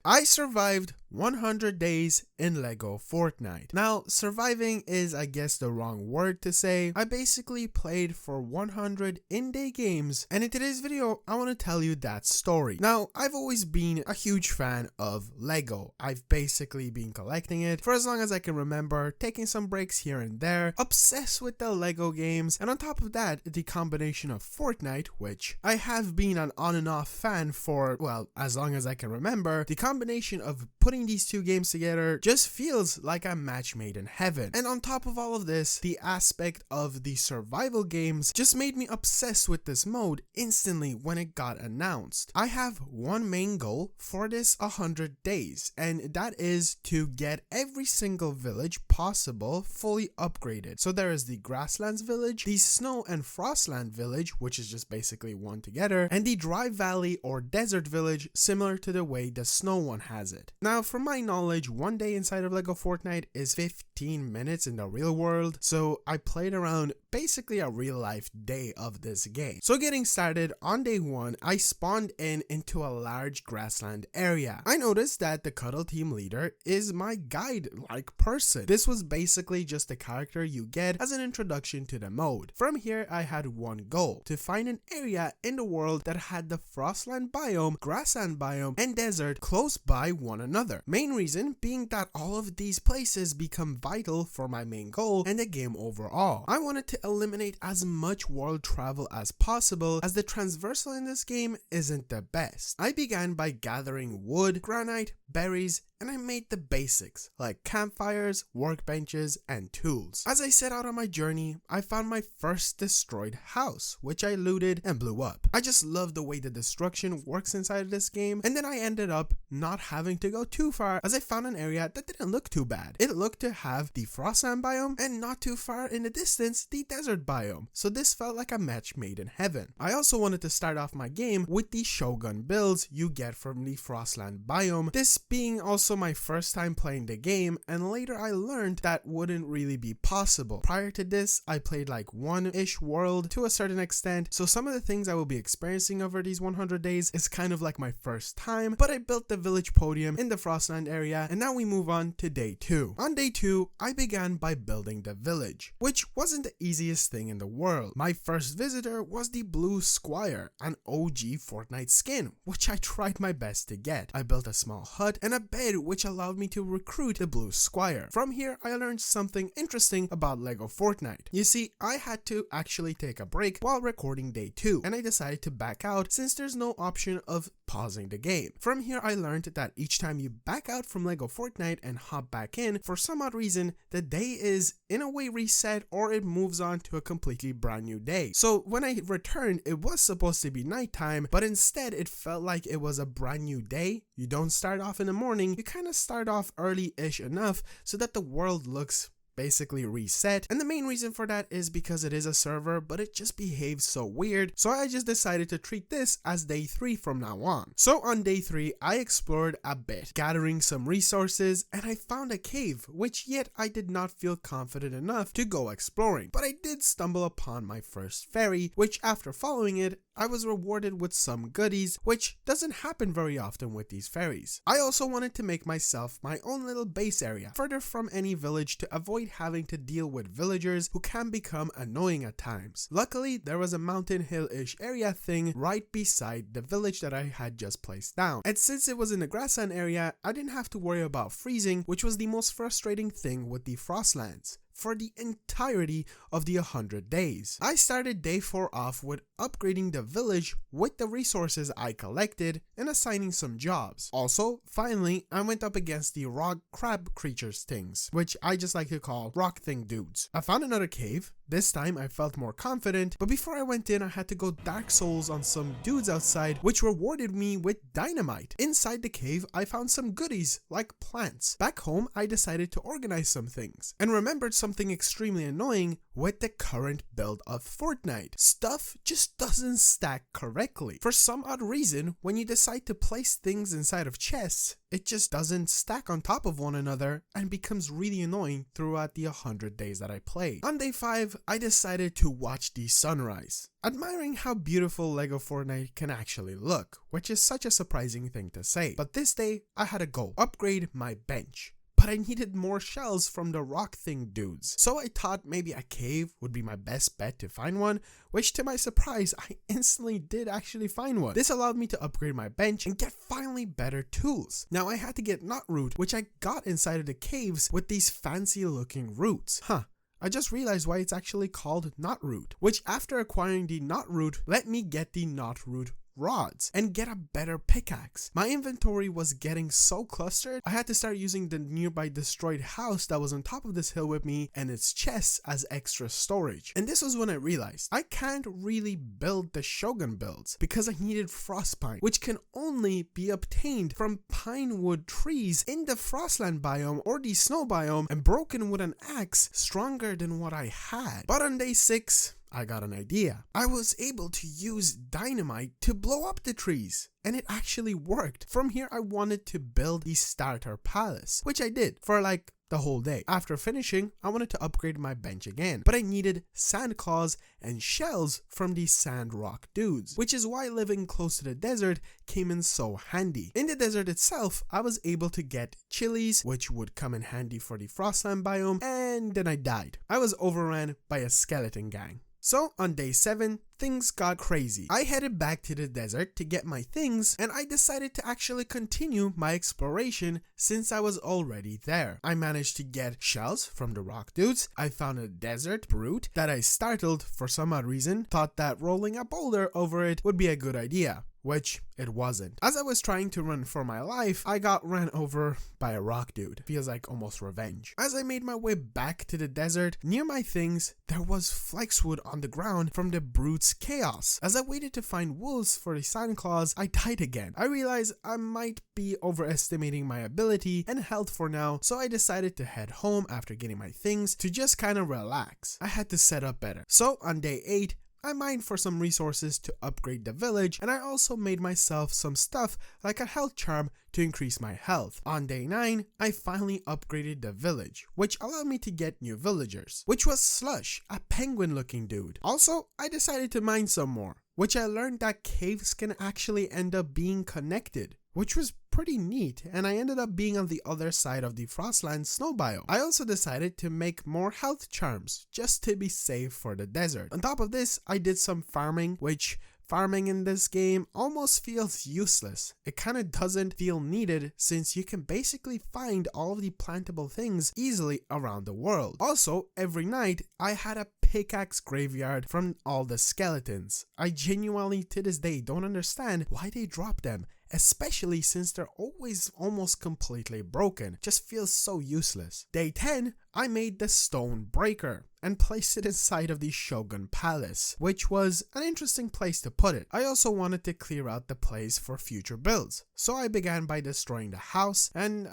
I survived 100 days in Lego Fortnite. Now, surviving is, I guess, the wrong word to say. I basically played for 100 in-day games, and in today's video, I want to tell you that story. Now, I've always been a huge fan of Lego. I've basically been collecting it for as long as I can remember, taking some breaks here and there, obsessed with the Lego games, and on top of that, the combination of Fortnite, which I have been an on and off fan for, well, as long as I can remember. The combination of putting these two games together just feels like a match made in heaven. And on top of all of this, the aspect of the survival games just made me obsessed with this mode instantly when it got announced. I have one main goal for this 100 days, and that is to get every single village possible fully upgraded. So there is the Grasslands village, the Snow and Frostland village, which is just basically one together, and the Dry Valley or Desert village, similar to the way the Snow one has it. Now, from my knowledge, one day inside of Lego Fortnite is 15 minutes in the real world, so I played around basically a real life day of this game. So getting started, on day one, I spawned into a large grassland area. I noticed that the cuddle team leader is my guide-like person. This was basically just a character you get as an introduction to the mode. From here, I had one goal: to find an area in the world that had the frostland biome, grassland biome, and desert close by one another. Main reason being that all of these places become vital for my main goal and the game overall. I wanted to eliminate as much world travel as possible, as the transversal in this game isn't the best. I began by gathering wood, granite, berries, and I made the basics like campfires, workbenches, and tools. As I set out on my journey, I found my first destroyed house, which I looted and blew up. I just love the way the destruction works inside of this game, and then I ended up not having to go too far, as I found an area that didn't look too bad. It looked to have the frostland biome, and not too far in the distance, the desert biome, so this felt like a match made in heaven. I also wanted to start off my game with the shogun builds you get from the frostland biome, this being also my first time playing the game, and later I learned that wouldn't really be possible. Prior to this, I played like one-ish world to a certain extent, so some of the things I will be experiencing over these 100 days is kind of like my first time, but I built the village podium in the Frostland area, and now we move on to day 2. On day 2, I began by building the village, which wasn't the easiest thing in the world. My first visitor was the Blue Squire, an OG Fortnite skin, which I tried my best to get. I built a small hut and a bed which allowed me to recruit the Blue Squire. From here, I learned something interesting about Lego Fortnite. You see, I had to actually take a break while recording day 2, and I decided to back out since there's no option of pausing the game. From here, I learned that each time you back out from Lego Fortnite and hop back in, for some odd reason, the day is in a way reset, or it moves on to a completely brand new day. So when I returned, it was supposed to be nighttime, but instead it felt like it was a brand new day. You don't start off in the morning, you kind of start off early-ish enough so that the world looks basically reset, and the main reason for that is because it is a server, but it just behaves so weird, so I just decided to treat this as day 3 from now on. So on day 3, I explored a bit, gathering some resources, and I found a cave, which yet I did not feel confident enough to go exploring, but I did stumble upon my first ferry, which after following it, I was rewarded with some goodies, which doesn't happen very often with these ferries. I also wanted to make myself my own little base area, further from any village, to avoid having to deal with villagers who can become annoying at times. Luckily, there was a mountain hill-ish area thing right beside the village that I had just placed down. And since it was in the grassland area, I didn't have to worry about freezing, which was the most frustrating thing with the Frostlands for the entirety of the 100 days. I started day 4 off with upgrading the village with the resources I collected and assigning some jobs. Also, finally, I went up against the rock crab creatures things, which I just like to call rock thing dudes. I found another cave. This time I felt more confident, but before I went in, I had to go Dark Souls on some dudes outside, which rewarded me with dynamite. Inside the cave, I found some goodies like plants. Back home, I decided to organize some things and remembered something extremely annoying with the current build of Fortnite. Stuff just doesn't stack correctly. For some odd reason, when you decide to place things inside of chests, it just doesn't stack on top of one another and becomes really annoying throughout the 100 days that I played. On day 5, I decided to watch the sunrise, admiring how beautiful LEGO Fortnite can actually look, which is such a surprising thing to say. But this day, I had a goal: upgrade my bench. But I needed more shells from the rock thing dudes. So I thought maybe a cave would be my best bet to find one, which to my surprise, I instantly did actually find one. This allowed me to upgrade my bench and get finally better tools. Now I had to get knot root, which I got inside of the caves with these fancy looking roots. I just realized why it's actually called knot root, which after acquiring the knot root, let me get the knot root rods and get a better pickaxe. My inventory was getting so clustered, I had to start using the nearby destroyed house that was on top of this hill with me and its chests as extra storage. And this was when I realized I can't really build the Shogun builds because I needed frostpine, which can only be obtained from pine wood trees in the frostland biome or the snow biome and broken with an axe stronger than what I had. But on day 6, I got an idea. I was able to use dynamite to blow up the trees, and it actually worked. From here, I wanted to build the starter palace, which I did for like the whole day. After finishing, I wanted to upgrade my bench again, but I needed sand claws and shells from these sand rock dudes, which is why living close to the desert came in so handy. In the desert itself, I was able to get chilies, which would come in handy for the frostland biome, and then I died. I was overrun by a skeleton gang. So on day 7, things got crazy. I headed back to the desert to get my things, and I decided to actually continue my exploration since I was already there. I managed to get shells from the rock dudes. I found a desert brute that I startled for some odd reason, thought that rolling a boulder over it would be a good idea, which it wasn't. As I was trying to run for my life, I got ran over by a rock dude. Feels like almost revenge. As I made my way back to the desert, near my things, there was flexwood on the ground from the brute's chaos. As I waited to find wolves for the sand claws, I died again. I realized I might be overestimating my ability and health for now, so I decided to head home after getting my things to just kind of relax. I had to set up better. So on day 8, I mined for some resources to upgrade the village, and I also made myself some stuff like a health charm to increase my health. On day 9, I finally upgraded the village, which allowed me to get new villagers, which was Slush, a penguin looking dude. Also, I decided to mine some more, which I learned that caves can actually end up being connected, which was pretty neat, and I ended up being on the other side of the Frostland snow biome. I also decided to make more health charms, just to be safe for the desert. On top of this, I did some farming, which farming in this game almost feels useless. It kind of doesn't feel needed since you can basically find all of the plantable things easily around the world. Also, every night I had a pickaxe graveyard from all the skeletons. I genuinely to this day don't understand why they drop them, especially since they're always almost completely broken. Just feels so useless. Day 10, I made the stone breaker and placed it inside of the Shogun Palace, which was an interesting place to put it. I also wanted to clear out the place for future builds, so I began by destroying the house, and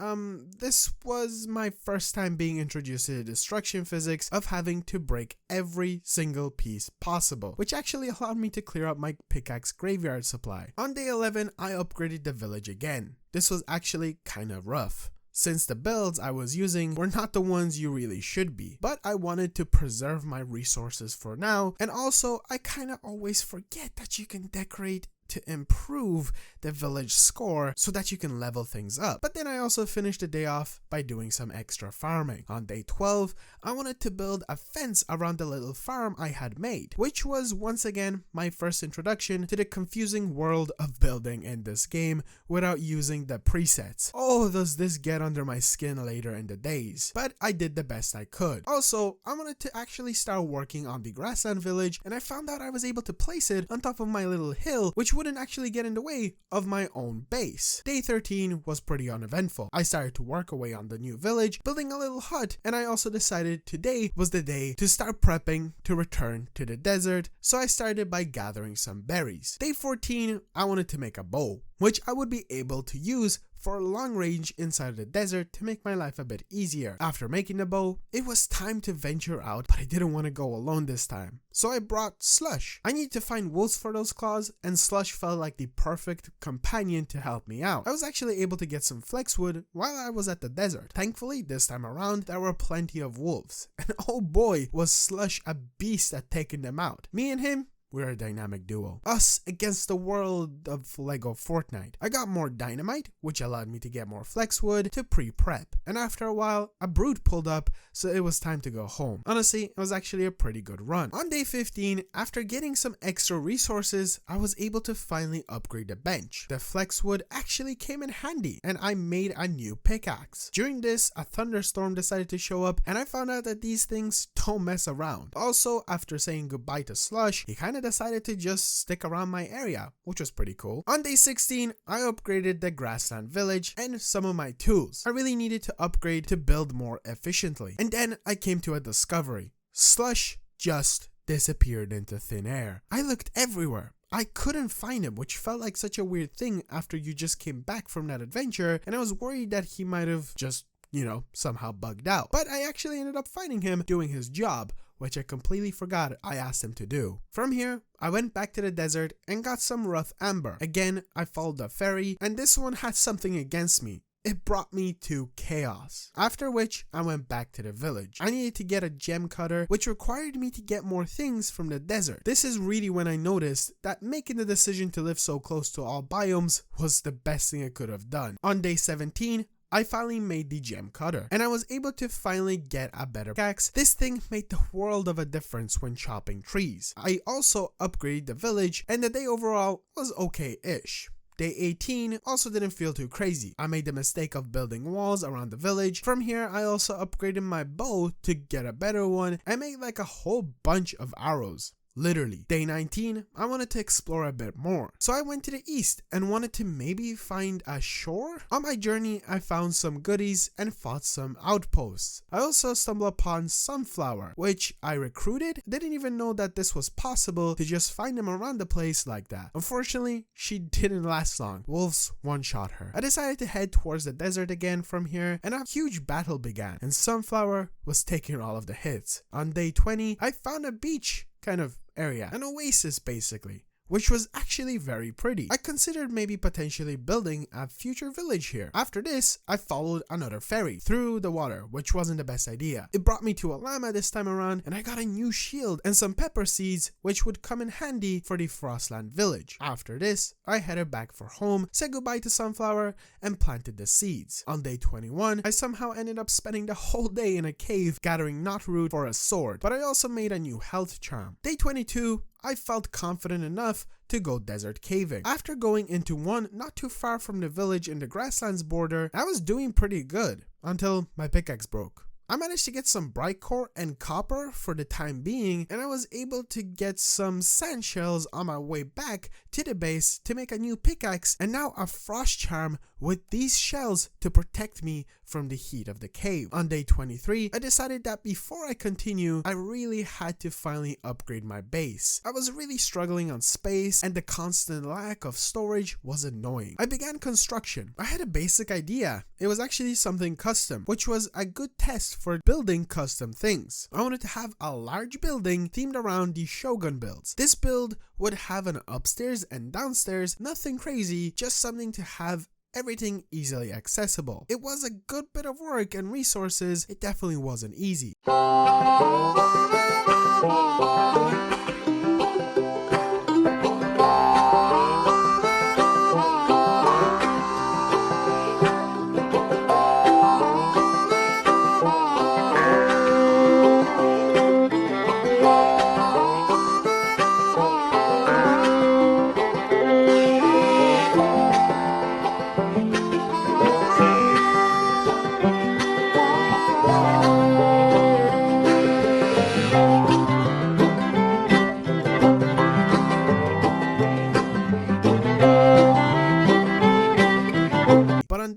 this was my first time being introduced to the destruction physics of having to break every single piece possible, which actually allowed me to clear out my pickaxe graveyard supply. On day 11, I upgraded the village again. This was actually kind of rough, since the builds I was using were not the ones you really should be. But I wanted to preserve my resources for now, and also I kinda always forget that you can decorate to improve the village score so that you can level things up. But then I also finished the day off by doing some extra farming. On day 12, I wanted to build a fence around the little farm I had made, which was once again my first introduction to the confusing world of building in this game without using the presets. Oh, does this get under my skin later in the days, but I did the best I could. Also, I wanted to actually start working on the grassland village, and I found out I was able to place it on top of my little hill, which wouldn't actually get in the way of my own base. Day 13 was pretty uneventful. I started to work away on the new village, building a little hut, and I also decided today was the day to start prepping to return to the desert, so I started by gathering some berries. Day 14, I wanted to make a bow, which I would be able to use for long range inside the desert to make my life a bit easier. After making the bow, it was time to venture out, but I didn't want to go alone this time. So I brought Slush. I needed to find wolves for those claws, and Slush felt like the perfect companion to help me out. I was actually able to get some flex wood while I was at the desert. Thankfully, this time around, there were plenty of wolves. And oh boy, was Slush a beast at taking them out. Me and him, we're a dynamic duo. Us against the world of Lego Fortnite. I got more dynamite, which allowed me to get more flex wood to pre-prep. And after a while, a brood pulled up, so it was time to go home. Honestly, it was actually a pretty good run. On day 15, after getting some extra resources, I was able to finally upgrade the bench. The flex wood actually came in handy, and I made a new pickaxe. During this, a thunderstorm decided to show up, and I found out that these things don't mess around. Also, after saying goodbye to Slush, he kinda decided to just stick around my area, which was pretty cool. On day 16, I upgraded the grassland village and some of my tools. I really needed to upgrade to build more efficiently. And then I came to a discovery. Slush just disappeared into thin air. I looked everywhere. I couldn't find him, which felt like such a weird thing after you just came back from that adventure, and I was worried that he might have just, somehow bugged out. But I actually ended up finding him doing his job, which I completely forgot I asked him to do. From here, I went back to the desert and got some rough amber. Again, I followed the ferry, and this one had something against me. It brought me to chaos. After which, I went back to the village. I needed to get a gem cutter, which required me to get more things from the desert. This is really when I noticed that making the decision to live so close to all biomes was the best thing I could have done. On day 17, I finally made the gem cutter, and I was able to finally get a better pickaxe. This thing made the world of a difference when chopping trees. I also upgraded the village, and the day overall was okay-ish. Day 18 also didn't feel too crazy. I made the mistake of building walls around the village. From here, I also upgraded my bow to get a better one and made like a whole bunch of arrows. Literally. Day 19, I wanted to explore a bit more. So I went to the east and wanted to maybe find a shore. On my journey, I found some goodies and fought some outposts. I also stumbled upon Sunflower, which I recruited. Didn't even know that this was possible to just find them around the place like that. Unfortunately, she didn't last long. Wolves one-shot her. I decided to head towards the desert again from here, and a huge battle began, and Sunflower was taking all of the hits. On day 20, I found a beach kind of area, an oasis basically, which was actually very pretty. I considered maybe potentially building a future village here. After this, I followed another ferry through the water, which wasn't the best idea. It brought me to a llama this time around, and I got a new shield and some pepper seeds, which would come in handy for the Frostland village. After this, I headed back for home, said goodbye to Sunflower, and planted the seeds. On day 21, I somehow ended up spending the whole day in a cave gathering knotroot for a sword, but I also made a new health charm. Day 22, I felt confident enough to go desert caving. After going into one not too far from the village in the grasslands border, I was doing pretty good until my pickaxe broke. I managed to get some bright core and copper for the time being, and I was able to get some sand shells on my way back to the base to make a new pickaxe, and now a frost charm with these shells to protect me from the heat of the cave. On day 23, I decided that before I continue, I really had to finally upgrade my base. I was really struggling on space, and the constant lack of storage was annoying. I began construction. I had a basic idea. It was actually something custom, which was a good test for building custom things. I wanted to have a large building themed around the Shogun builds. This build would have an upstairs and downstairs, nothing crazy, just something to have everything easily accessible. It was a good bit of work and resources. It definitely wasn't easy.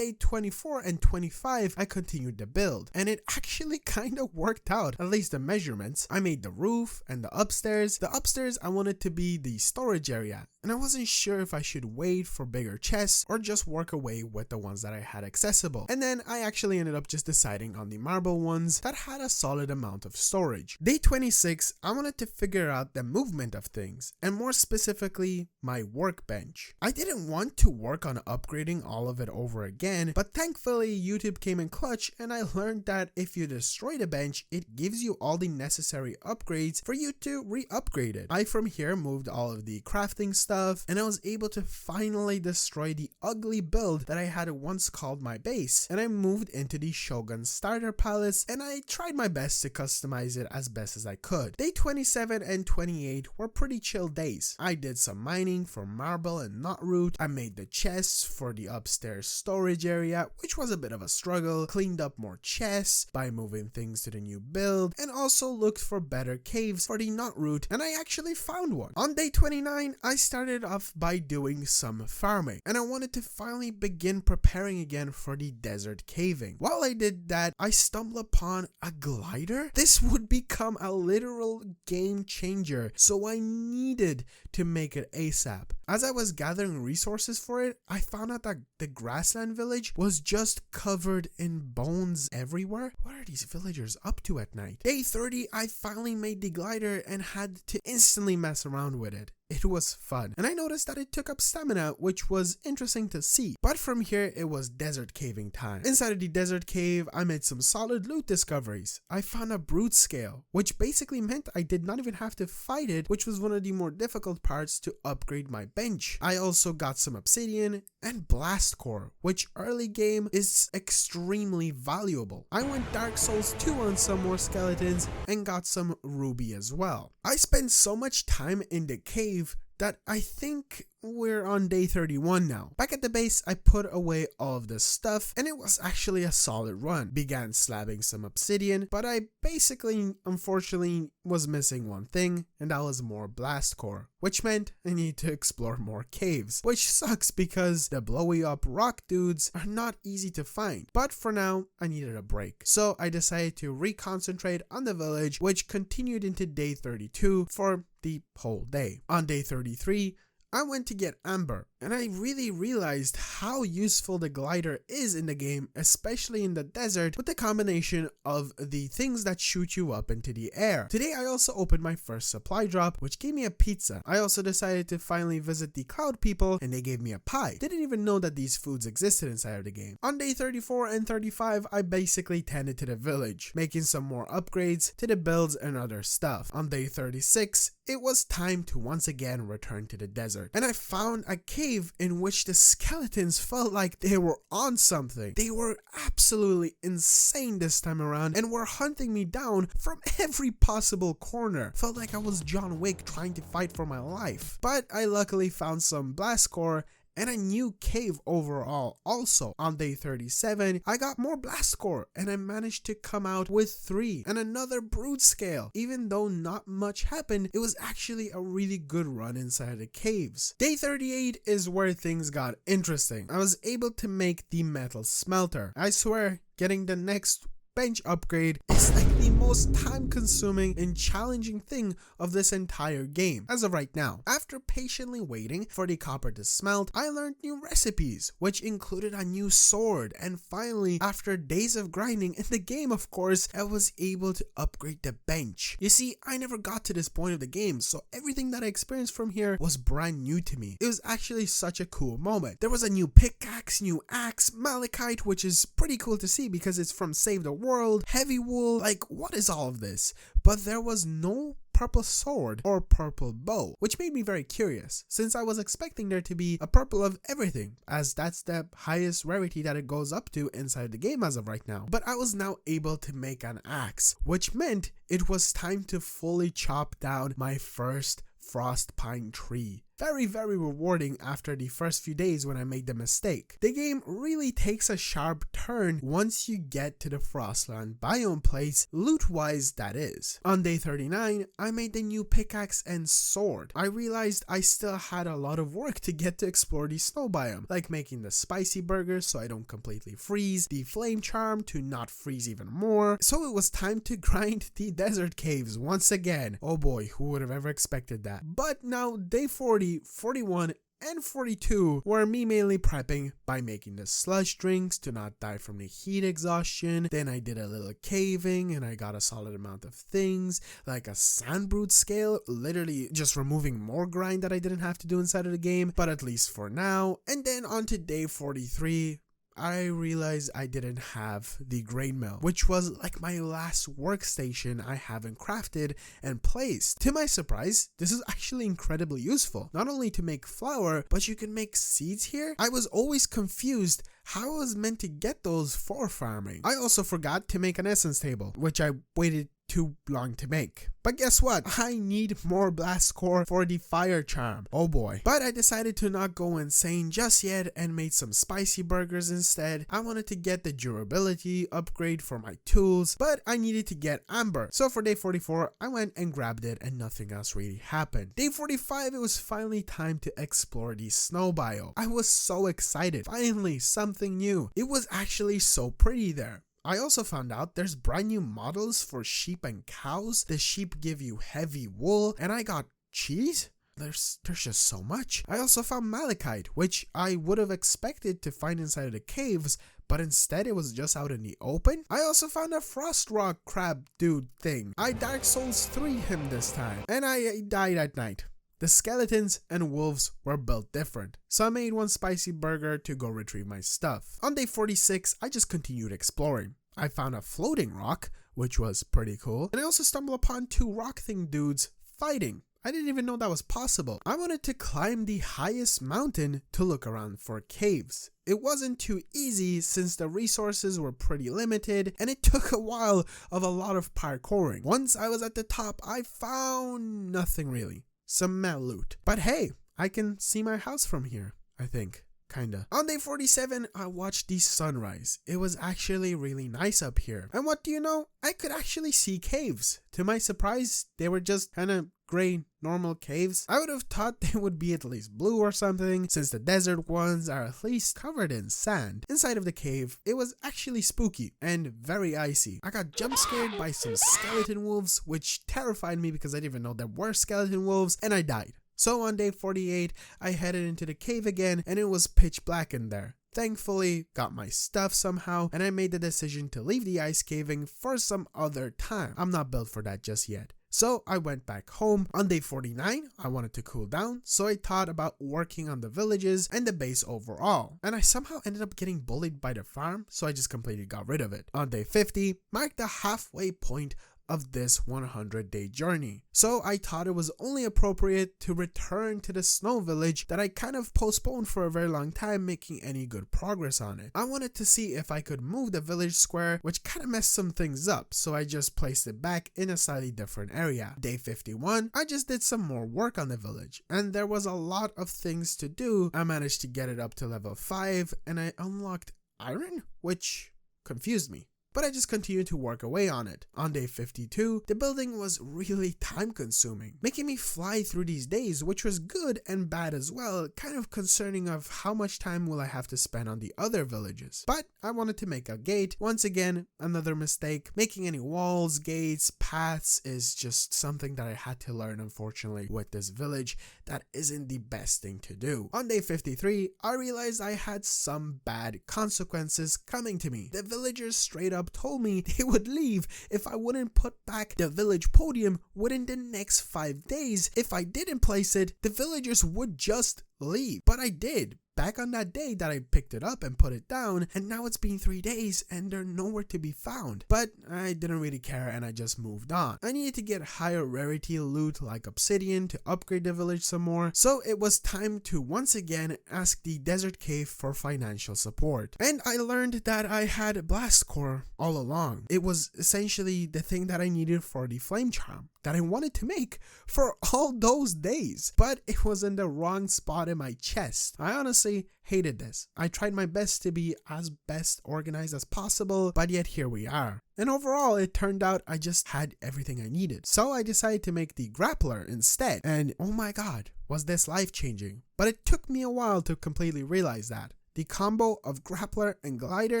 day 24 and 25, I continued the build, and it actually kind of worked out, at least the measurements. I made the roof and the upstairs. The upstairs I wanted to be the storage area, and I wasn't sure if I should wait for bigger chests or just work away with the ones that I had accessible. And then I actually ended up just deciding on the marble ones that had a solid amount of storage. Day 26, I wanted to figure out the movement of things, and more specifically, my workbench. I didn't want to work on upgrading all of it over again, but thankfully YouTube came in clutch, and I learned that if you destroy the bench, it gives you all the necessary upgrades for you to re-upgrade it. I from here moved all of the crafting stuff, and I was able to finally destroy the ugly build that I had once called my base, and I moved into the Shogun starter palace, and I tried my best to customize it as best as I could. Day 27 and 28 were pretty chill days. I did some mining for marble and knotroot. I made the chests for the upstairs storage area, which was a bit of a struggle, cleaned up more chests by moving things to the new build, and also looked for better caves for the knotroot, and I actually found one. On day 29, I started off by doing some farming, and I wanted to finally begin preparing again for the desert caving. While I did that, I stumbled upon a glider. This would become a literal game changer, so I needed to make it ASAP. As I was gathering resources for it, I found out that the grassland village was just covered in bones everywhere. What are these villagers up to at night? Day 30, I finally made the glider and had to instantly mess around with it. It was fun, and I noticed that it took up stamina, which was interesting to see. But from here, it was desert caving time. Inside of the desert cave, I made some solid loot discoveries. I found a brute scale, which basically meant I did not even have to fight it, which was one of the more difficult parts to upgrade my bench. I also got some obsidian and blast core, which early game is extremely valuable. I went Dark Souls 2 on some more skeletons and got some ruby as well. I spent so much time in the cave that I think we're on day 31 now. Back at the base, I put away all of this stuff, and it was actually a solid run. Began slabbing some obsidian, but I basically, unfortunately, was missing one thing, and that was more blast core, which meant I need to explore more caves, which sucks because the blowy up rock dudes are not easy to find. But for now, I needed a break, so I decided to reconcentrate on the village, which continued into day 32 for the whole day. On day 33, I went to get amber, and I really realized how useful the glider is in the game, especially in the desert, with the combination of the things that shoot you up into the air. Today I also opened my first supply drop, which gave me a pizza. I also decided to finally visit the cloud people, and they gave me a pie. Didn't even know that these foods existed inside of the game. On day 34 and 35, I basically tended to the village, making some more upgrades to the builds and other stuff. On day 36, it was time to once again return to the desert, and I found a cave in which the skeletons felt like they were on something. They were absolutely insane this time around and were hunting me down from every possible corner. Felt like I was John Wick trying to fight for my life. But I luckily found some blast core and a new cave overall. Also, on day 37, I got more blast core, and I managed to come out with 3 and another brood scale. Even though not much happened, it was actually a really good run inside the caves. Day 38 is where things got interesting. I was able to make the metal smelter. I swear, getting the next bench upgrade is like the most time consuming and challenging thing of this entire game as of right now. After patiently waiting for the copper to smelt, I learned new recipes, which included a new sword, and finally, after days of grinding in the game, of course, I was able to upgrade the bench. You see, I never got to this point of the game, so everything that I experienced from here was brand new to me. It was actually such a cool moment. There was a new pickaxe, new axe, malachite, which is pretty cool to see because it's from Save the World, heavy wool, like what is all of this? But there was no purple sword or purple bow, which made me very curious since I was expecting there to be a purple of everything, as that's the highest rarity that it goes up to inside the game as of right now. But I was now able to make an axe, which meant it was time to fully chop down my first frost pine tree. very rewarding after the first few days when I made the mistake. The game really takes a sharp turn once you get to the Frostland biome place, loot-wise that is. On day 39, I made the new pickaxe and sword. I realized I still had a lot of work to get to explore the snow biome, like making the spicy burgers so I don't completely freeze, the flame charm to not freeze even more, so it was time to grind the desert caves once again. Oh boy, who would have ever expected that? But now day 40, 41, and 42 were me mainly prepping by making the slush drinks to not die from the heat exhaustion. Then I did a little caving and I got a solid amount of things like a sand brood scale, literally just removing more grind that I didn't have to do inside of the game, but at least for now. And then on to day 43, I realized I didn't have the grain mill, which was like my last workstation I haven't crafted and placed. To my surprise, this is actually incredibly useful. Not only to make flour, but you can make seeds here. I was always confused how I was meant to get those for farming. I also forgot to make an essence table, which I waited too long to make. But guess what? I need more blast core for the fire charm. Oh boy. But I decided to not go insane just yet and made some spicy burgers instead. I wanted to get the durability upgrade for my tools, but I needed to get amber. So for day 44, I went and grabbed it and nothing else really happened. Day 45, it was finally time to explore the snow biome. I was so excited. Finally, something new. It was actually so pretty there. I also found out there's brand new models for sheep and cows. The sheep give you heavy wool, and I got cheese. There's just so much. I also found malachite, which I would have expected to find inside of the caves, but instead it was just out in the open. I also found a frost rock crab dude thing. I Dark Souls 3 him this time, and I died at night. The skeletons and wolves were built different, so I made one spicy burger to go retrieve my stuff. On day 46, I just continued exploring. I found a floating rock, which was pretty cool, and I also stumbled upon two rock thing dudes fighting. I didn't even know that was possible. I wanted to climb the highest mountain to look around for caves. It wasn't too easy since the resources were pretty limited and it took a while of a lot of parkouring. Once I was at the top, I found nothing really. Some mad loot. But hey, I can see my house from here, I think. Kinda. On day 47, I watched the sunrise. It was actually really nice up here. And what do you know? I could actually see caves. To my surprise, they were just kinda gray, normal caves. I would have thought they would be at least blue or something, since the desert ones are at least covered in sand. Inside of the cave, it was actually spooky and very icy. I got jump scared by some skeleton wolves, which terrified me because I didn't even know there were skeleton wolves, and I died. So on day 48, I headed into the cave again and it was pitch black in there. Thankfully, got my stuff somehow and I made the decision to leave the ice caving for some other time. I'm not built for that just yet. So I went back home. On day 49, I wanted to cool down, so I thought about working on the villages and the base overall. And I somehow ended up getting bullied by the farm, so I just completely got rid of it. On day 50, marked the halfway point of this 100-day journey. So I thought it was only appropriate to return to the snow village that I kind of postponed for a very long time, making any good progress on it. I wanted to see if I could move the village square, which kind of messed some things up, so I just placed it back in a slightly different area. Day 51, I just did some more work on the village, and there was a lot of things to do. I managed to get it up to level 5, and I unlocked iron, which confused me. But I just continued to work away on it. On day 52, the building was really time consuming, making me fly through these days, which was good and bad as well, kind of concerning of how much time will I have to spend on the other villages. But I wanted to make a gate. Once again, another mistake. Making any walls, gates, paths is just something that I had to learn, unfortunately, with this village. That isn't the best thing to do. On day 53, I realized I had some bad consequences coming to me. The villagers straight up told me they would leave if I wouldn't put back the village podium within the next 5 days. If I didn't place it, the villagers would just leave. But I did. Back on that day that I picked it up and put it down, and now it's been 3 days and they're nowhere to be found. But I didn't really care and I just moved on. I needed to get higher rarity loot like obsidian to upgrade the village some more, so it was time to once again ask the desert cave for financial support. And I learned that I had blast core all along. It was essentially the thing that I needed for the flame charm. that I wanted to make for all those days, but it was in the wrong spot in my chest. I honestly hated this. I tried my best to be as best organized as possible, but yet here we are. And overall, it turned out I just had everything I needed. So I decided to make the grappler instead. And oh my god, was this life-changing. But it took me a while to completely realize that. The combo of grappler and glider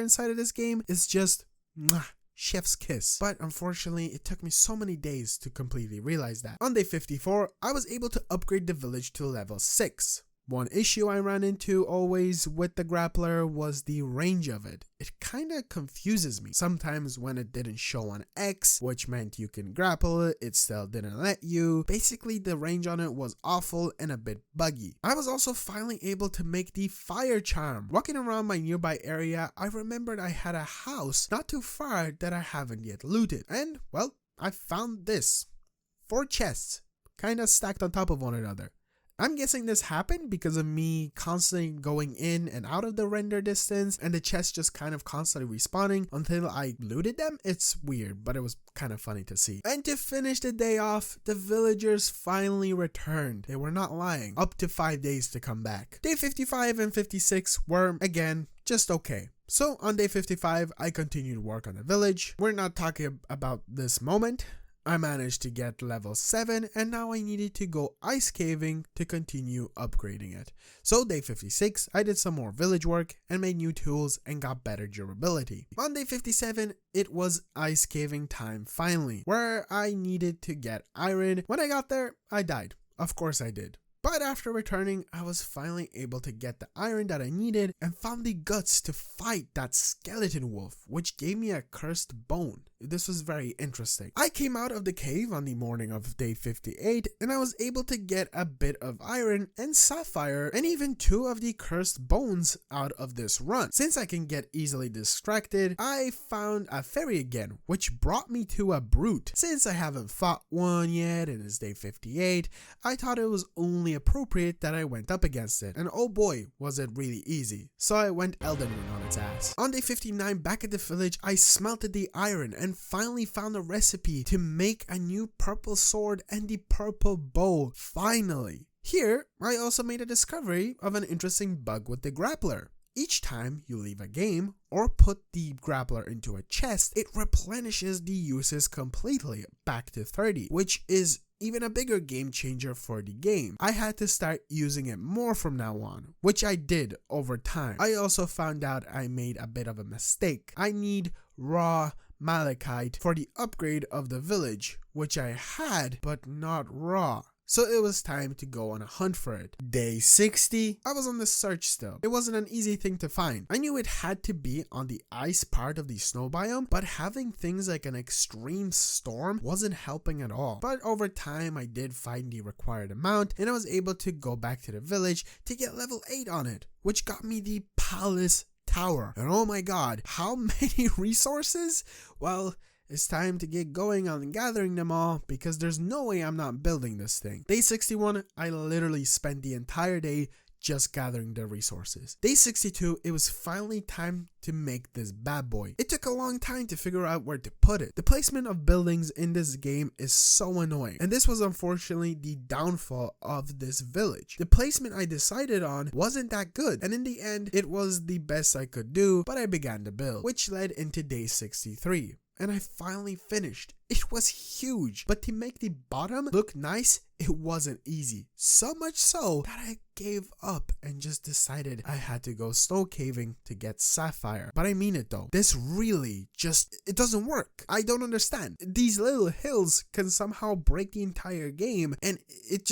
inside of this game is just mwah, chef's kiss. But unfortunately, it took me so many days to completely realize that. On day 54, I was able to upgrade the village to level 6. One issue I ran into always with the grappler was the range of it. It kinda confuses me. Sometimes when it didn't show on X, which meant you can grapple it, it still didn't let you. Basically, the range on it was awful and a bit buggy. I was also finally able to make the fire charm. Walking around my nearby area, I remembered I had a house not too far that I haven't yet looted. And, well, I found this. 4 chests, kinda stacked on top of one another. I'm guessing this happened because of me constantly going in and out of the render distance and the chests just kind of constantly respawning until I looted them. It's weird, but it was kind of funny to see. And to finish the day off, the villagers finally returned. They were not lying. Up to 5 days to come back. Day 55 and 56 were, again, just okay. So on day 55, I continued work on the village. We're not talking about this moment. I managed to get level 7 and now I needed to go ice caving to continue upgrading it. So day 56, I did some more village work and made new tools and got better durability. On day 57, it was ice caving time finally, where I needed to get iron. When I got there, I died. Of course I did. But after returning, I was finally able to get the iron that I needed and found the guts to fight that skeleton wolf, which gave me a cursed bone. This was very interesting. I came out of the cave on the morning of day 58 and I was able to get a bit of iron and sapphire and even 2 of the cursed bones out of this run. Since I can get easily distracted, I found a fairy again, which brought me to a brute. Since I haven't fought one yet and it's day 58, I thought it was only appropriate that I went up against it. And oh boy, was it really easy. So I went Elden Ring on its ass. On day 59, back at the village, I smelted the iron and finally found a recipe to make a new purple sword and the purple bow. Finally. Here, I also made a discovery of an interesting bug with the grappler. Each time you leave a game or put the grappler into a chest, it replenishes the uses completely back to 30, which is even a bigger game changer for the game. I had to start using it more from now on, which I did over time. I also found out I made a bit of a mistake. I need raw malachite for the upgrade of the village, which I had, but not raw. So it was time to go on a hunt for it. Day 60, I was on the search still. It wasn't an easy thing to find. I knew it had to be on the ice part of the snow biome, but having things like an extreme storm wasn't helping at all. But over time, I did find the required amount and I was able to go back to the village to get level 8 on it, which got me the palace tower. And oh my god, how many resources? Well, it's time to get going on gathering them all because there's no way I'm not building this thing. Day 61, I literally spent the entire day just gathering the resources. Day 62, it was finally time to make this bad boy. It took a long time to figure out where to put it. The placement of buildings in this game is so annoying, and this was unfortunately the downfall of this village. The placement I decided on wasn't that good, and in the end, it was the best I could do, but I began to build, which led into day 63. And I finally finished. It was huge, but to make the bottom look nice, it wasn't easy. So much so that I gave up and just decided I had to go snow caving to get sapphire. But I mean it though. This really it doesn't work. I don't understand. These little hills can somehow break the entire game, and it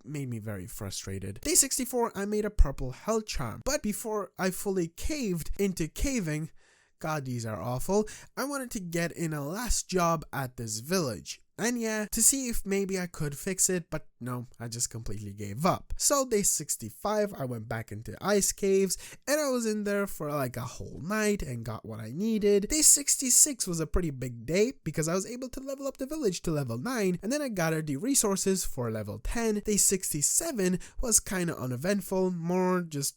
made me very frustrated. Day 64, I made a purple health charm, but before I fully caved into caving, God, these are awful, I wanted to get in a last job at this village. And yeah, to see if maybe I could fix it, but no, I just completely gave up. So day 65, I went back into ice caves, and I was in there for like a whole night and got what I needed. Day 66 was a pretty big day because I was able to level up the village to level 9, and then I gathered the resources for level 10. Day 67 was kind of uneventful, more just,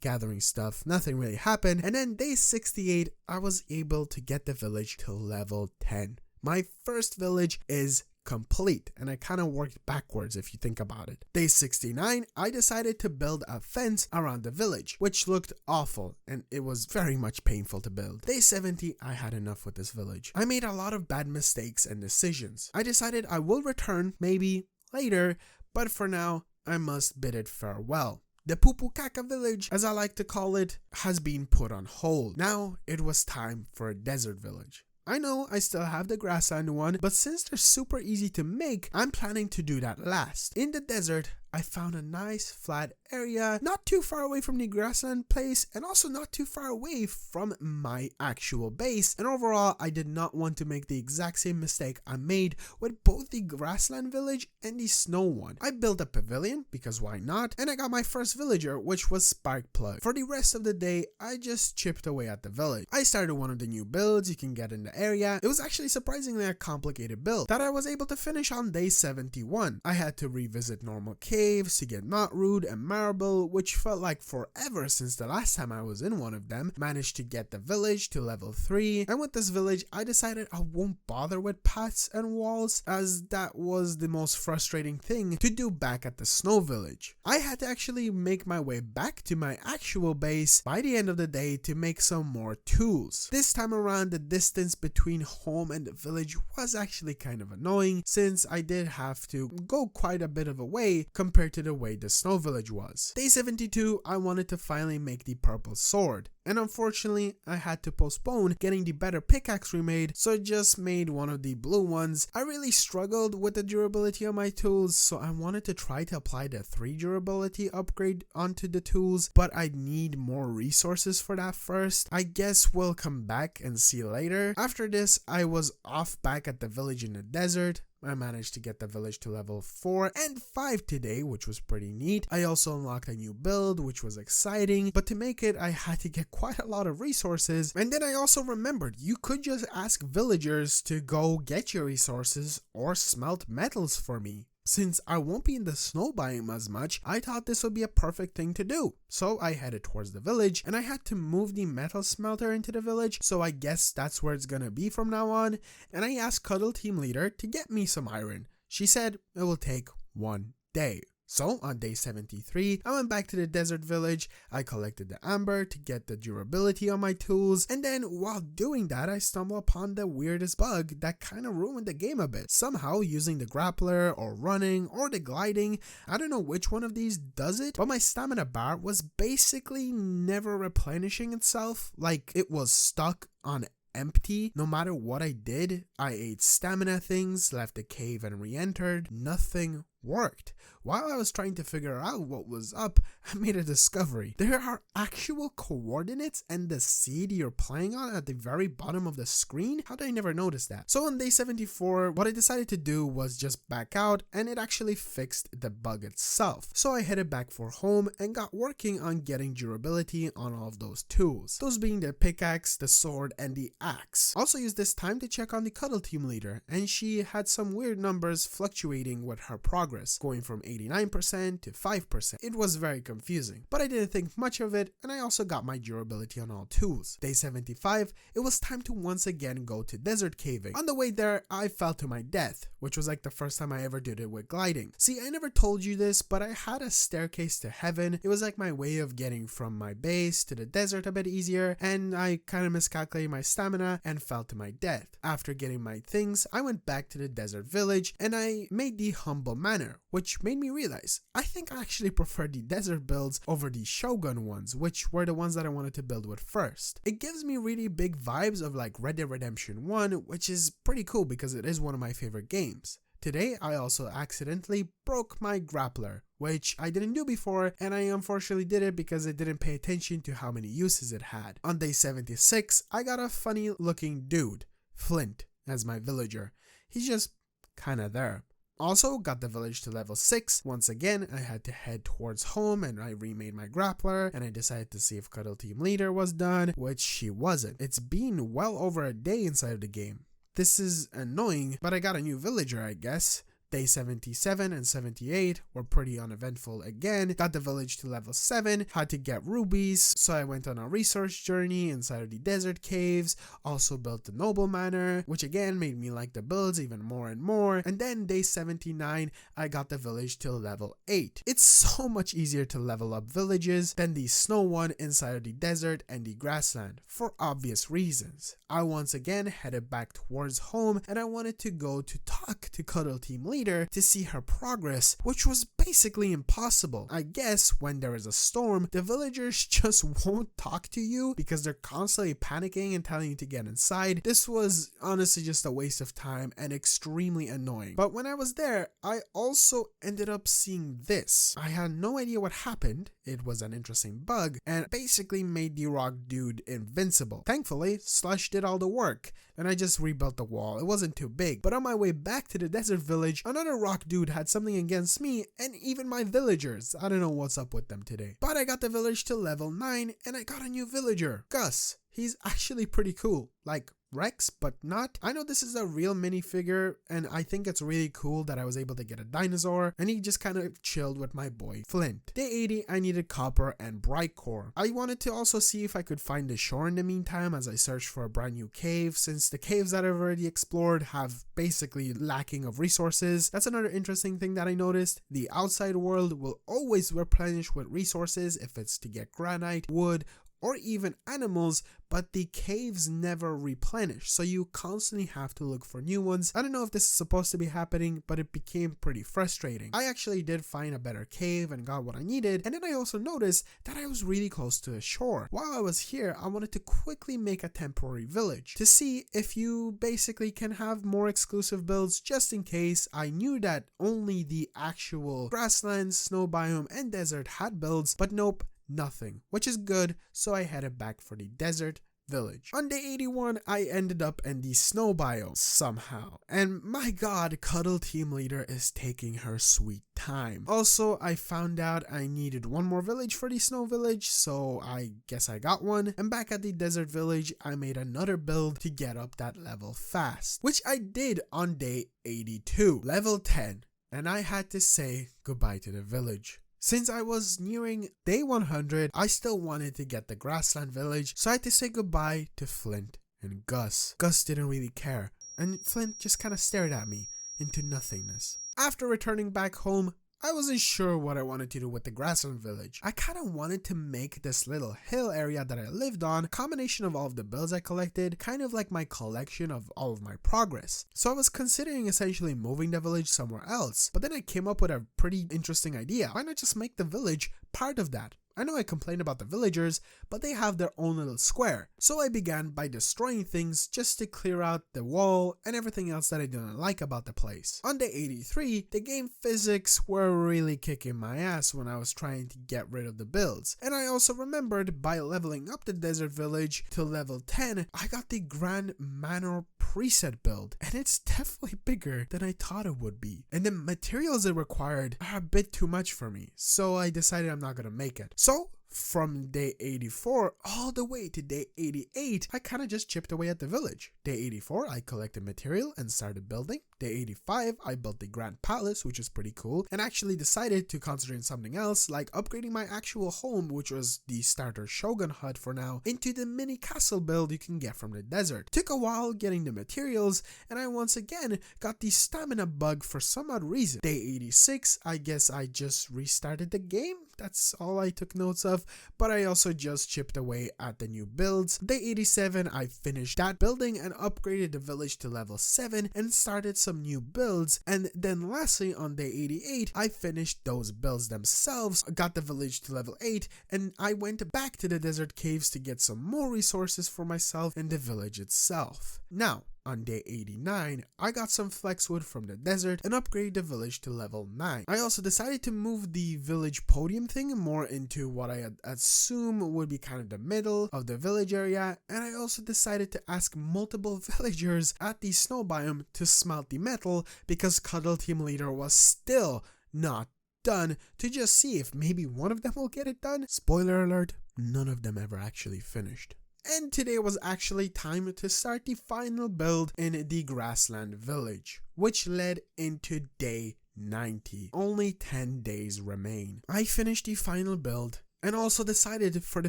gathering stuff. Nothing really happened. And then day 68, I was able to get the village to level 10. My first village is complete, and I kind of worked backwards if you think about it. Day 69, I decided to build a fence around the village, which looked awful and it was very much painful to build. Day 70, I had enough with this village. I made a lot of bad mistakes and decisions. I decided I will return maybe later, but for now I must bid it farewell. The Pupukaka village, as I like to call it, has been put on hold. Now it was time for a desert village. I know I still have the grassland one, but since they're super easy to make, I'm planning to do that last. In the desert, I found a nice flat area, not too far away from the grassland place and also not too far away from my actual base. And overall, I did not want to make the exact same mistake I made with both the grassland village and the snow one. I built a pavilion because why not? And I got my first villager, which was Sparkplug. For the rest of the day, I just chipped away at the village. I started one of the new builds you can get in the area. It was actually surprisingly a complicated build that I was able to finish on day 71. I had to revisit normal caves to get Knotroot and Marble, which felt like forever since the last time I was in one of them. Managed to get the village to level 3, and with this village I decided I won't bother with paths and walls, as that was the most frustrating thing to do back at the snow village. I had to actually make my way back to my actual base by the end of the day to make some more tools. This time around, the distance between home and the village was actually kind of annoying, since I did have to go quite a bit of a way compared to the way the snow village was. Day 72, I wanted to finally make the purple sword, and unfortunately I had to postpone getting the better pickaxe remade, so I just made one of the blue ones. I really struggled with the durability of my tools, so I wanted to try to apply the 3 durability upgrade onto the tools, but I need more resources for that first. I guess we'll come back and see later. After this, I was off back at the village in the desert. I managed to get the village to level 4 and 5 today, which was pretty neat. I also unlocked a new build, which was exciting, but to make it I had to get quite a lot of resources. And then I also remembered you could just ask villagers to go get your resources or smelt metals for me. Since I won't be in the snow biome as much, I thought this would be a perfect thing to do. So I headed towards the village, and I had to move the metal smelter into the village, so I guess that's where it's gonna be from now on. And I asked Cuddle Team Leader to get me some iron. She said it will take 1 day. So on day 73, I went back to the desert village. I collected the amber to get the durability on my tools, and then while doing that I stumbled upon the weirdest bug that kind of ruined the game a bit. Somehow using the grappler or running or the gliding, I don't know which one of these does it, but my stamina bar was basically never replenishing itself. Like it was stuck on empty. No matter what I did, I ate stamina things, left the cave and re-entered. Nothing worked. While I was trying to figure out what was up, I made a discovery. There are actual coordinates and the seed you're playing on at the very bottom of the screen. How did I never notice that? So on day 74, what I decided to do was just back out, and it actually fixed the bug itself. So I headed back for home and got working on getting durability on all of those tools. Those being the pickaxe, the sword, and the axe. Also used this time to check on the Cuddle Team Leader, and she had some weird numbers fluctuating with her progress, going from 89% to 5%. It was very confusing, but I didn't think much of it, and I also got my durability on all tools. Day 75, it was time to once again go to desert caving. On the way there, I fell to my death, which was like the first time I ever did it with gliding. See, I never told you this, but I had a staircase to heaven. It was like my way of getting from my base to the desert a bit easier, and I kind of miscalculated my stamina and fell to my death. After getting my things, I went back to the desert village, and I made the humble manor, which made me realize I think I actually prefer the desert builds over the Shogun ones, which were the ones that I wanted to build with first. It gives me really big vibes of like Red Dead Redemption 1, which is pretty cool because it is one of my favorite games. Today, I also accidentally broke my grappler, which I didn't do before, and I unfortunately did it because I didn't pay attention to how many uses it had. On day 76, I got a funny looking dude, Flint, as my villager. He's just kinda there. Also got the village to level 6. Once again, I had to head towards home, and I remade my grappler, and I decided to see if Cuddle Team Leader was done, which she wasn't. It's been well over a day inside of the game. This is annoying, but I got a new villager, I guess. Day 77 and 78 were pretty uneventful again. Got the village to level 7, had to get rubies, so I went on a research journey inside of the desert caves, also built the noble manor, which again made me like the builds even more and more. And then day 79, I got the village to level 8. It's so much easier to level up villages than the snow one inside of the desert and the grassland, for obvious reasons. I once again headed back towards home, and I wanted to go to talk to Cuddle Team Leader to see her progress, which was basically impossible. I guess when there is a storm, the villagers just won't talk to you because they're constantly panicking and telling you to get inside. This was honestly just a waste of time and extremely annoying. But when I was there, I also ended up seeing this. I had no idea what happened. It was an interesting bug and basically made the rock dude invincible. Thankfully, Slush did all the work and I just rebuilt the wall. It wasn't too big, but on my way back to the desert village, another rock dude had something against me and even my villagers. I don't know what's up with them today. But I got the village to level 9 and I got a new villager, Gus. He's actually pretty cool, like Rex, but not. I know this is a real minifigure and I think it's really cool that I was able to get a dinosaur and he just kind of chilled with my boy Flint. Day 80, I needed copper and bright core. I wanted to also see if I could find the shore in the meantime as I searched for a brand new cave, since the caves that I've already explored have basically lacking of resources. That's another interesting thing that I noticed. The outside world will always replenish with resources if it's to get granite, wood, or even animals, but the caves never replenish, so you constantly have to look for new ones. I don't know if this is supposed to be happening, but it became pretty frustrating. I actually did find a better cave and got what I needed, and then I also noticed that I was really close to the shore. While I was here, I wanted to quickly make a temporary village to see if you basically can have more exclusive builds, just in case. I knew that only the actual grasslands, snow biome, and desert had builds, but nope, nothing, which is good, so I headed back for the desert village. On day 81, I ended up in the snow biome somehow, and my god, Cuddle Team Leader is taking her sweet time. Also, I found out I needed one more village for the snow village, so I guess I got one, and back at the desert village, I made another build to get up that level fast, which I did on day 82, level 10, and I had to say goodbye to the village. Since I was nearing day 100, I still wanted to get the grassland village, so I had to say goodbye to Flint and Gus. Gus didn't really care, and Flint just kind of stared at me into nothingness. After returning back home, I wasn't sure what I wanted to do with the grassland village. I kind of wanted to make this little hill area that I lived on a combination of all of the builds I collected, kind of like my collection of all of my progress. So I was considering essentially moving the village somewhere else, but then I came up with a pretty interesting idea. Why not just make the village part of that? I know I complained about the villagers, but they have their own little square. So I began by destroying things just to clear out the wall and everything else that I didn't like about the place. On day 83, the game physics were really kicking my ass when I was trying to get rid of the builds. And I also remembered by leveling up the desert village to level 10, I got the Grand Manor preset build, and it's definitely bigger than I thought it would be. And the materials it required are a bit too much for me, so I decided I'm not gonna make it. So from day 84 all the way to day 88, I kind of just chipped away at the village. Day 84, I collected material and started building. Day 85, I built the Grand Palace, which is pretty cool, and actually decided to concentrate on something else, like upgrading my actual home, which was the starter Shogun hut for now, into the mini castle build you can get from the desert. Took a while getting the materials, and I once again got the stamina bug for some odd reason. Day 86, I guess I just restarted the game. That's all I took notes of, but I also just chipped away at the new builds. Day 87, I finished that building and upgraded the village to level 7 and started some new builds. And then lastly, on day 88, I finished those builds themselves, got the village to level 8, and I went back to the desert caves to get some more resources for myself and the village itself. Now, on day 89, I got some flexwood from the desert and upgraded the village to level 9. I also decided to move the village podium thing more into what I assume would be kind of the middle of the village area, and I also decided to ask multiple villagers at the snow biome to smelt the metal because Cuddle Team Leader was still not done, to just see if maybe one of them will get it done. Spoiler alert, none of them ever actually finished. and today was actually time to start the final build in the grassland village, which led into day 90. Only 10 days remain. I finished the final build and also decided for the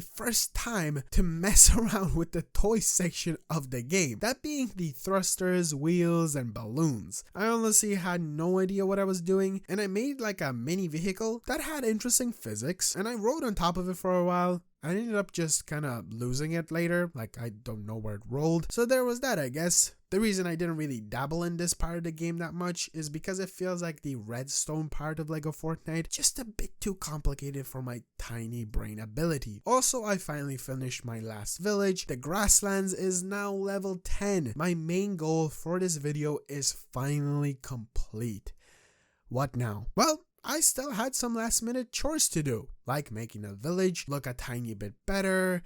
first time to mess around with the toy section of the game, that being the thrusters, wheels, and balloons. I honestly had no idea what I was doing, and I made like a mini vehicle that had interesting physics, and I rode on top of it for a while. I ended up just kind of losing it later, like I don't know where it rolled, so there was that, I guess. The reason I didn't really dabble in this part of the game that much is because it feels like the redstone part of LEGO Fortnite just a bit too complicated for my tiny brain ability. Also, I finally finished my last village. The grasslands is now level 10. My main goal for this video is finally complete. What now? Well, I still had some last minute chores to do, like making the village look a tiny bit better,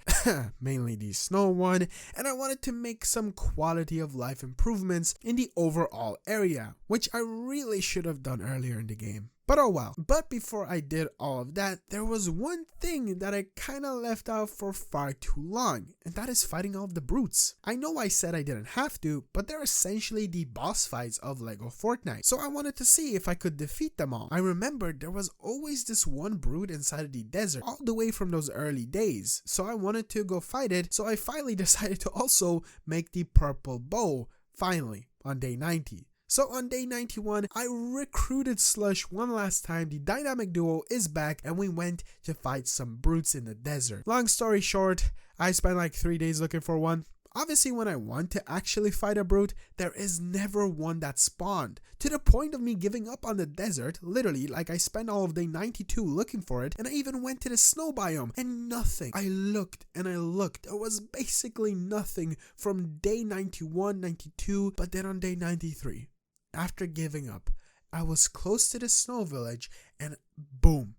mainly the snow one, and I wanted to make some quality of life improvements in the overall area, which I really should have done earlier in the game. But oh well. But before I did all of that, there was one thing that I kinda left out for far too long, and that is fighting all of the brutes. I know I said I didn't have to, but they're essentially the boss fights of LEGO Fortnite, so I wanted to see if I could defeat them all. I remembered there was always this one brute inside of the desert, all the way from those early days, so I wanted to go fight it, so I finally decided to also make the purple bow, finally, on day 90. So on day 91, I recruited Slush one last time. The dynamic duo is back and we went to fight some brutes in the desert. Long story short, I spent like 3 days looking for one. Obviously, when I want to actually fight a brute, there is never one that spawned, to the point of me giving up on the desert. Literally, like I spent all of day 92 looking for it, and I even went to the snow biome, and nothing. I looked and I looked. There was basically nothing from day 91, 92, but then on day 93. After giving up, I was close to the snow village and boom,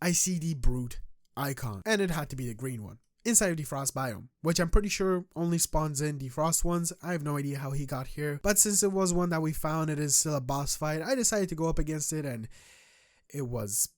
I see the brute icon, and it had to be the green one inside of the frost biome, which I'm pretty sure only spawns in the frost ones. I have no idea how he got here, but since it was one that we found, it is still a boss fight. I decided to go up against it and it was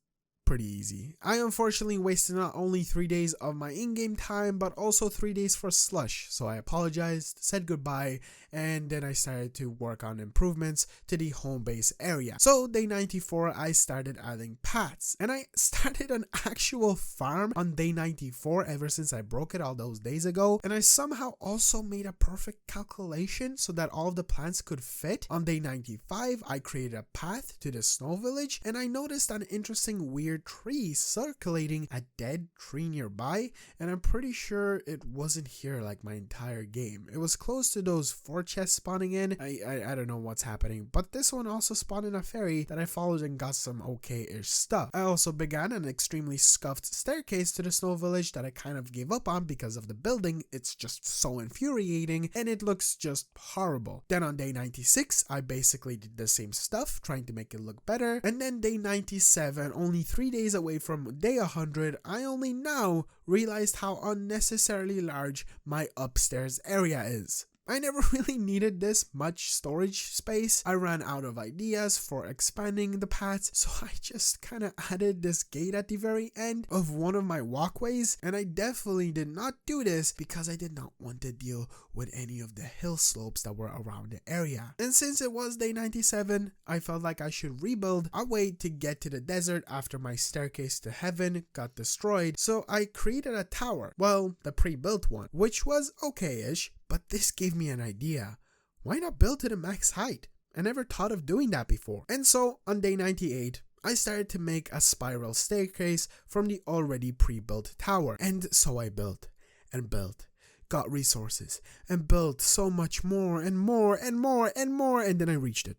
pretty easy. I unfortunately wasted not only 3 days of my in-game time, but also 3 days for Slush, so I apologized, said goodbye, and then I started to work on improvements to the home base area. So day 94, I started adding paths, and I started an actual farm on day 94 ever since I broke it all those days ago, and I somehow also made a perfect calculation so that all of the plants could fit. On day 95, I created a path to the snow village, and I noticed an interesting weird tree circulating a dead tree nearby, and I'm pretty sure it wasn't here like my entire game. It was close to those 4 chests spawning in. I don't know what's happening, but this one also spawned in a ferry that I followed and got some okay-ish stuff. I also began an extremely scuffed staircase to the snow village that I kind of gave up on because of the building. It's just so infuriating and it looks just horrible. Then on day 96, I basically did the same stuff, trying to make it look better, and then day 97, only 3 days away from day 100, I only now realized how unnecessarily large my upstairs area is. I never really needed this much storage space. I ran out of ideas for expanding the paths, so I just kind of added this gate at the very end of one of my walkways, and I definitely did not do this because I did not want to deal with any of the hill slopes that were around the area. And since it was day 97, I felt like I should rebuild a way to get to the desert after my staircase to heaven got destroyed, so I created a tower, well, the pre-built one, which was okay-ish. But this gave me an idea. Why not build to the max height? I never thought of doing that before. And so on day 98, I started to make a spiral staircase from the already pre-built tower. And so I built and built, got resources, and built so much more and more and more and more, and then I reached it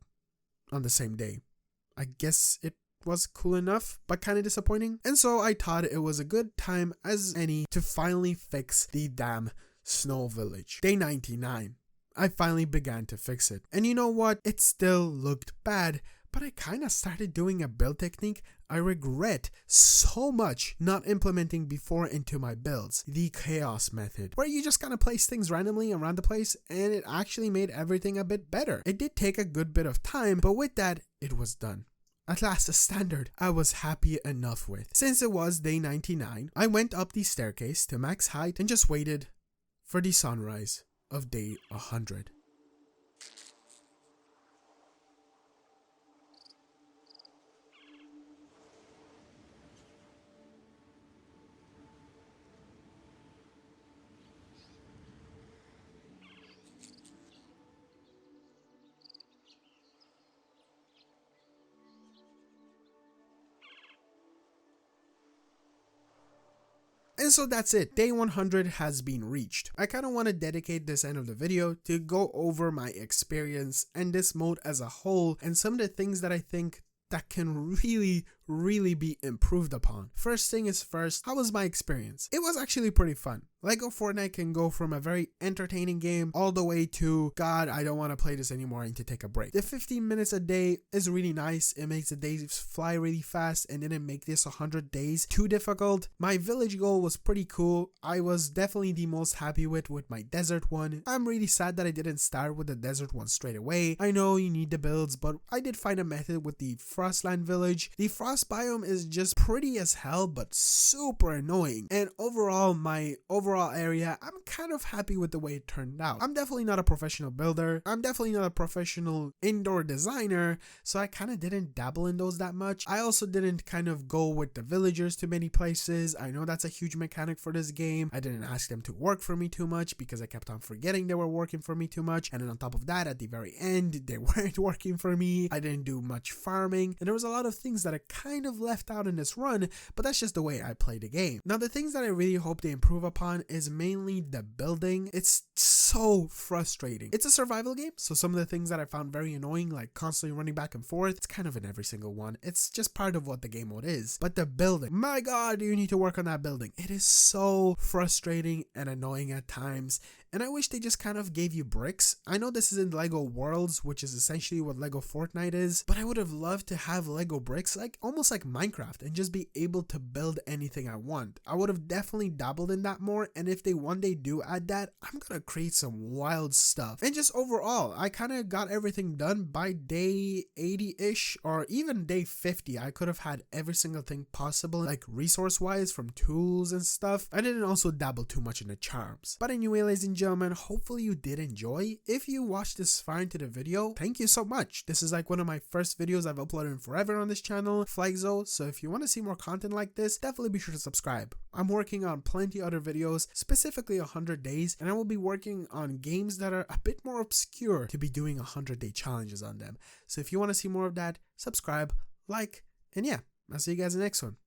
on the same day. I guess it was cool enough, but kind of disappointing. And so I thought it was a good time as any to finally fix the damn snow village. Day 99, I finally began to fix it. And you know what? It still looked bad, but I kind of started doing a build technique I regret so much not implementing before into my builds. The chaos method, where you just kind of place things randomly around the place, and it actually made everything a bit better. It did take a good bit of time, but with that, it was done. At last, a standard I was happy enough with. Since it was day 99, I went up the staircase to max height and just waited for the sunrise of day 100. And so that's it, day 100 has been reached. I kind of want to dedicate this end of the video to go over my experience and this mode as a whole and some of the things that I think that can really be improved upon. First thing is first, how was my experience? It was actually pretty fun. Lego Fortnite can go from a very entertaining game all the way to, God, I don't want to play this anymore, I need to take a break. The 15 minutes a day is really nice. It makes the days fly really fast and didn't make this 100 days too difficult. My village goal was pretty cool. I was definitely the most happy with my desert one. I'm really sad that I didn't start with the desert one straight away. I know you need the builds, but I did find a method with the frostland village. The frost biome is just pretty as hell, but super annoying. And overall, my overall area, I'm kind of happy with the way it turned out. I'm definitely not a professional builder. I'm definitely not a professional indoor designer, so I kind of didn't dabble in those that much. I also didn't kind of go with the villagers to many places. I know that's a huge mechanic for this game. I didn't ask them to work for me too much because I kept on forgetting they were working for me too much. And then on top of that, at the very end, they weren't working for me. I didn't do much farming, and there was a lot of things that I kind of left out in this run, but that's just the way I play the game. Now, the things that I really hope they improve upon is mainly the building. It's so frustrating. It's a survival game, so some of the things that I found very annoying, like constantly running back and forth, it's kind of in every single one. It's just part of what the game mode is. But the building, my God, you need to work on that building. It is so frustrating and annoying at times. And I wish they just kind of gave you bricks. I know this isn't Lego Worlds, which is essentially what Lego Fortnite is, but I would have loved to have Lego bricks, like almost like Minecraft, and just be able to build anything I want. I would have definitely dabbled in that more, and if they one day do add that, I'm gonna create some wild stuff. And just overall, I kind of got everything done by day 80-ish, or even day 50. I could have had every single thing possible, like resource-wise, from tools and stuff. I didn't also dabble too much in the charms. But anyway, ladies and gentlemen, hopefully you did enjoy. If you watched this far into the video, thank you so much. This is like one of my first videos I've uploaded in forever on this channel, Flagzo, so if you want to see more content like this, definitely be sure to subscribe. I'm working on plenty other videos, specifically 100 days, and I will be working on games that are a bit more obscure to be doing 100-day challenges on them. So if you want to see more of that, subscribe, like, and yeah, I'll see you guys in the next one.